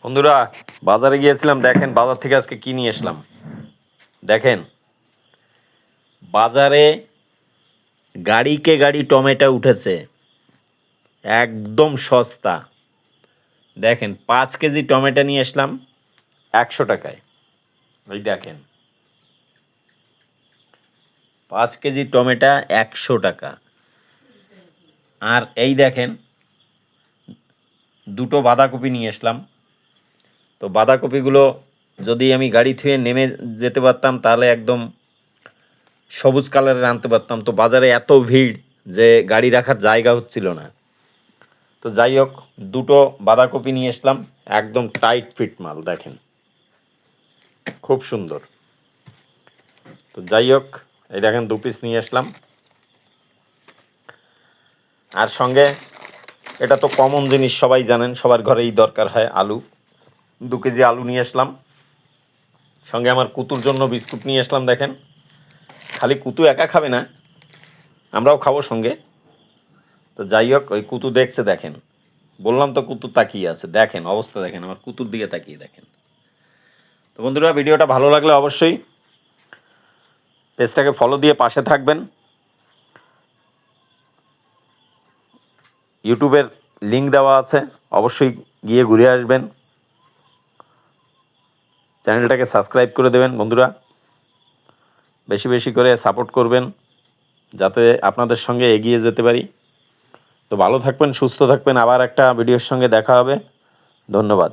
বন্ধুরা, বাজারে গিয়েছিলাম। দেখেন বাজার থেকে আজকে কি নিয়ে আসলাম। দেখেন বাজারে গাড়িকে গাড়ি টমেটো উঠেছে, একদম সস্তা। দেখেন 5 কেজি টমেটো নিয়ে আসলাম 100 টাকায়। ওই দেখেন 5 কেজি টমেটো 100 টাকা। আর এই দেখেন দুটো বাঁধাকপি নিয়ে আসলাম। তো বাঁধাকপিগুলো যদি আমি গাড়ি থুয়ে নেমে যেতে পারতাম তাহলে একদম সবুজ কালারের আনতে পারতাম। তো বাজারে এত ভিড় যে গাড়ি রাখার জায়গা হচ্ছিল না। তো যাই হোক, দুটো বাঁধাকপি নিয়ে আসলাম, একদম টাইট ফিট মাল। দেখেন খুব সুন্দর। তো যাই হোক, এই দেখেন 2 পিস নিয়ে আসলাম। আর সঙ্গে এটা তো কমন জিনিস, সবাই জানেন, সবার ঘরেই দরকার হয় আলু। 2 কেজি আলু নিয়ে আসলাম। সঙ্গে আমার কুতুর জন্য বিস্কুট নিয়ে আসলাম। দেখেন খালি কুতু একা খাবে না, আমরাও খাবো সঙ্গে। তো যাই হোক, ওই কুতু দেখছে। দেখেন বললাম তো কুতু তাকিয়ে আছে। দেখেন অবস্থা, দেখেন আমার কুতুর দিকে তাকিয়ে দেখেন। তো বন্ধুরা, ভিডিওটা ভালো লাগলে অবশ্যই পেজটাকে ফলো দিয়ে পাশে থাকবেন। ইউটিউবের লিঙ্ক দেওয়া আছে, অবশ্যই গিয়ে ঘুরে আসবেন। চ্যানেলটাকে সাবস্ক্রাইব করে দেবেন বন্ধুরা। বেশি বেশি করে সাপোর্ট করবেন যাতে আপনাদের সঙ্গে এগিয়ে যেতে পারি। তো ভালো থাকবেন, সুস্থ থাকবেন। আবার একটা ভিডিওর সঙ্গে দেখা হবে। ধন্যবাদ।